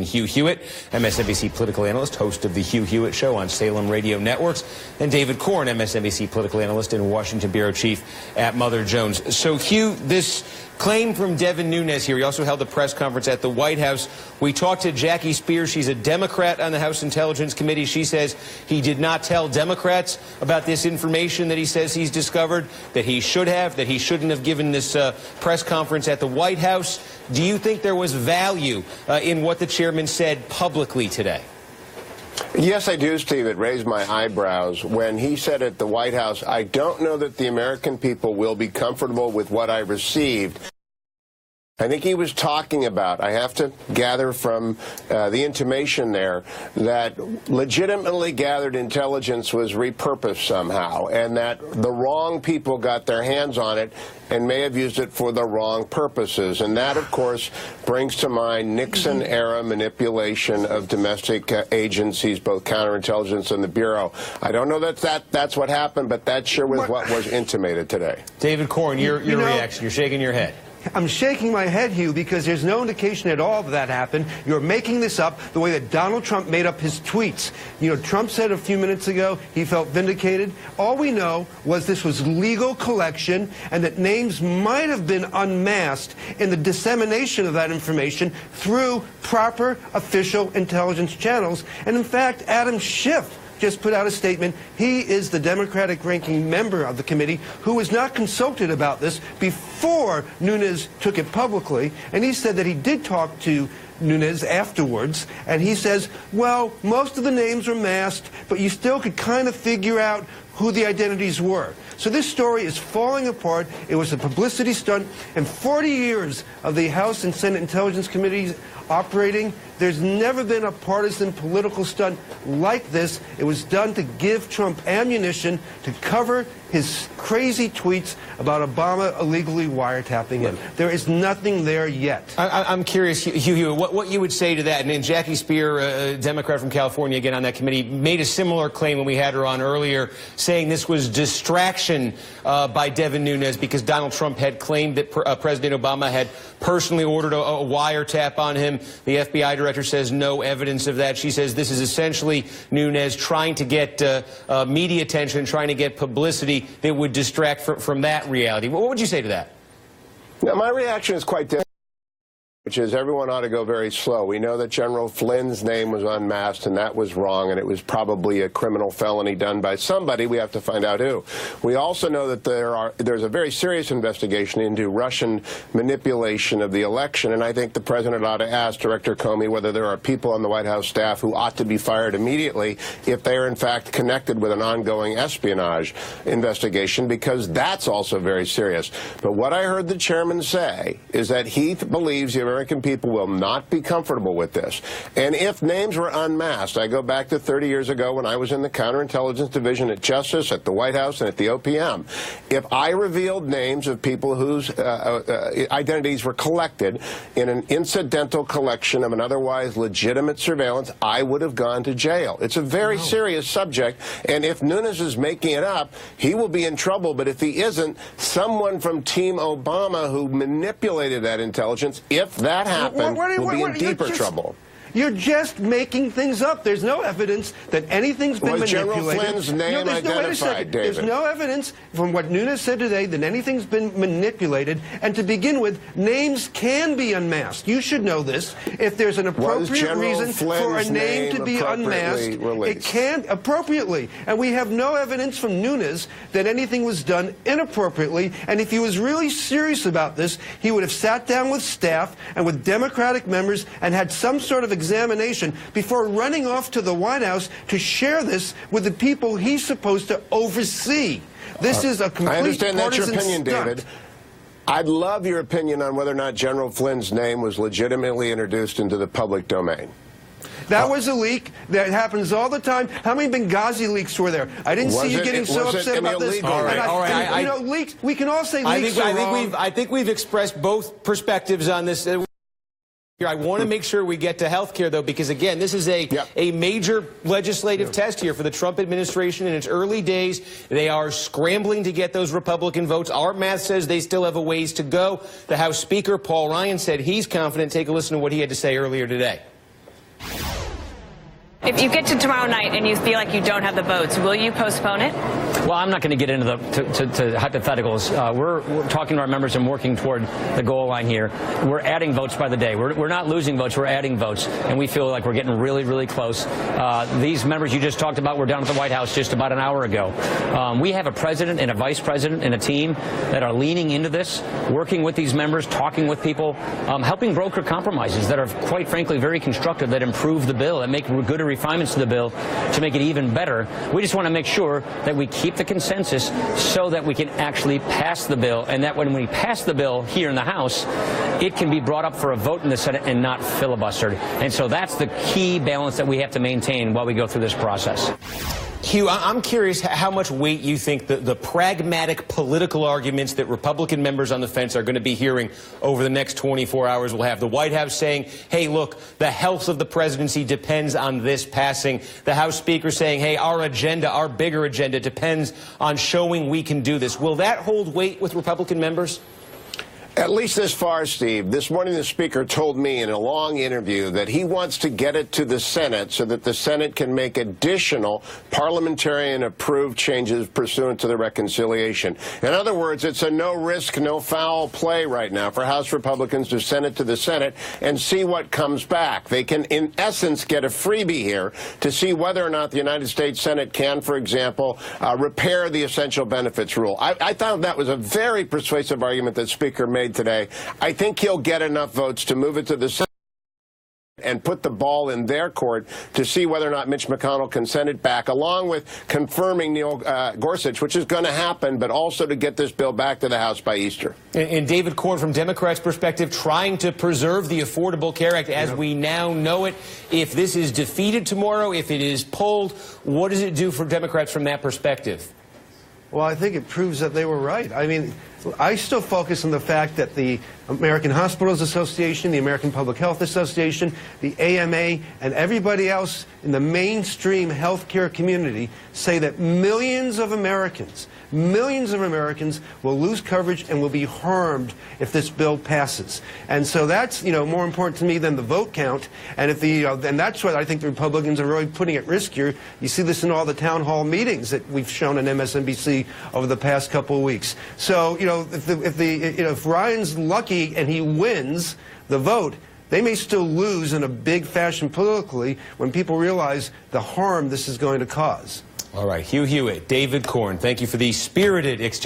Hugh Hewitt, MSNBC political analyst, host of the Hugh Hewitt Show on Salem Radio Networks, and David Corn, MSNBC political analyst and Washington bureau chief at Mother Jones. So, Hugh, this claim from Devin Nunes here, he also held a press conference at the White House. We talked to Jackie Spears. She's a Democrat on the House Intelligence Committee. She says he did not tell Democrats about this information that he says he's discovered, that he should have, that he shouldn't have given this press conference at the White House. Do you think there was value in what the chairman said publicly today? Yes, I do, Steve. It raised my eyebrows when he said at the White House, I don't know that the American people will be comfortable with what I received. I think he was talking about, I have to gather from the intimation there, that legitimately gathered intelligence was repurposed somehow, and that the wrong people got their hands on it and may have used it for the wrong purposes. And that, of course, brings to mind Nixon-era manipulation of domestic agencies, both counterintelligence and the Bureau. I don't know that that's what happened, but that sure was what was intimated today. David Corn, your reaction. You're shaking your head. I'm shaking my head, Hugh, because there's no indication at all that happened. You're making this up the way that Donald Trump made up his tweets. You know, Trump said a few minutes ago he felt vindicated. All we know was this was legal collection and that names might have been unmasked in the dissemination of that information through proper official intelligence channels. And in fact, Adam Schiff just put out a statement. He is the Democratic ranking member of the committee who was not consulted about this before Nunes took it publicly. And he said that he did talk to Nunes afterwards, and he says, well, most of the names were masked, but you still could kind of figure out who the identities were. So this story is falling apart. It was a publicity stunt. In 40 years of the House and Senate Intelligence Committees operating, there's never been a partisan political stunt like this. It was done to give Trump ammunition to cover his crazy tweets about Obama illegally wiretapping him. There is nothing there yet. I'm curious, Hugh, what you would say to that. And Jackie Spear, a Democrat from California, again on that committee, made a similar claim when we had her on earlier, saying this was distraction by Devin Nunes because Donald Trump had claimed that President Obama had personally ordered a wiretap on him. The FBI director says no evidence of that. She says this is essentially Nunes trying to get media attention, trying to get publicity that would distract from that reality. What would you say to that? Now, my reaction is quite different, which is everyone ought to go very slow. We know that General Flynn's name was unmasked, and that was wrong, and it was probably a criminal felony done by somebody. We have to find out who. We also know that there's a very serious investigation into Russian manipulation of the election, and I think the president ought to ask Director Comey whether there are people on the White House staff who ought to be fired immediately if they are, in fact, connected with an ongoing espionage investigation, because that's also very serious. But what I heard the chairman say is that he believes the American people will not be comfortable with this. And if names were unmasked, I go back to 30 years ago when I was in the counterintelligence division at Justice, at the White House, and at the OPM. If I revealed names of people whose identities were collected in an incidental collection of an otherwise legitimate surveillance, I would have gone to jail. It's a very serious subject, and if Nunes is making it up, he will be in trouble. But if he isn't, someone from Team Obama who manipulated that intelligence, if that happened, will be in deeper trouble. You're just making things up. There's no evidence that anything's been manipulated. Was General Flynn's name identified, David? There's no evidence from what Nunes said today that anything's been manipulated. And to begin with, names can be unmasked. You should know this. If there's an appropriate reason for a name to be unmasked, it can appropriately. And we have no evidence from Nunes that anything was done inappropriately. And if he was really serious about this, he would have sat down with staff and with Democratic members and had some sort of examination before running off to the White House to share this with the people he's supposed to oversee. This is a complete I understand that's your opinion, stunt. David. I'd love your opinion on whether or not General Flynn's name was legitimately introduced into the public domain. That was a leak. That happens all the time. How many Benghazi leaks were there? I didn't see you getting so upset about this. All right. You know, leaks. We can all say leaks are wrong. I think we've expressed both perspectives on this. I want to make sure we get to health care, though, because, again, this is a major legislative test here for the Trump administration in its early days. They are scrambling to get those Republican votes. Our math says they still have a ways to go. The House Speaker, Paul Ryan, said he's confident. Take a listen to what he had to say earlier today. If you get to tomorrow night and you feel like you don't have the votes, will you postpone it? Well, I'm not going to get into the hypotheticals. We're talking to our members and working toward the goal line here. We're adding votes by the day. We're not losing votes. We're adding votes, and we feel like we're getting really, really close. These members you just talked about were down at the White House just about an hour ago. We have a president and a vice president and a team that are leaning into this, working with these members, talking with people, helping broker compromises that are, quite frankly, very constructive, that improve the bill and make good refinements to the bill to make it even better. We just want to make sure that we keep the consensus so that we can actually pass the bill, and that when we pass the bill here in the House, it can be brought up for a vote in the Senate and not filibustered. And so that's the key balance that we have to maintain while we go through this process. Hugh, I'm curious how much weight you think the pragmatic political arguments that Republican members on the fence are going to be hearing over the next 24 hours will have. The White House saying, hey, look, the health of the presidency depends on this passing. The House Speaker saying, hey, our agenda, our bigger agenda depends on showing we can do this. Will that hold weight with Republican members? At least this far, Steve. This morning the Speaker told me in a long interview that he wants to get it to the Senate so that the Senate can make additional parliamentarian-approved changes pursuant to the reconciliation. In other words, it's a no-risk, no-foul play right now for House Republicans to send it to the Senate and see what comes back. They can, in essence, get a freebie here to see whether or not the United States Senate can, for example, repair the essential benefits rule. I thought that was a very persuasive argument that Speaker made today. I think he'll get enough votes to move it to the Senate and put the ball in their court to see whether or not Mitch McConnell can send it back, along with confirming Gorsuch, which is going to happen, but also to get this bill back to the House by Easter. And David Corn, from Democrats' perspective, trying to preserve the Affordable Care Act as we now know it. If this is defeated tomorrow, if it is pulled, what does it do for Democrats from that perspective? Well, I think it proves that they were right. I mean, I still focus on the fact that the American Hospitals Association, the American Public Health Association, the AMA, and everybody else in the mainstream healthcare community say that millions of Americans will lose coverage and will be harmed if this bill passes. And so that's, more important to me than the vote count. And if and that's what I think the Republicans are really putting at risk here. You see this in all the town hall meetings that we've shown on MSNBC over the past couple of weeks. So, if Ryan's lucky and he wins the vote, they may still lose in a big fashion politically when people realize the harm this is going to cause. All right, Hugh Hewitt, David Corn, thank you for the spirited exchange.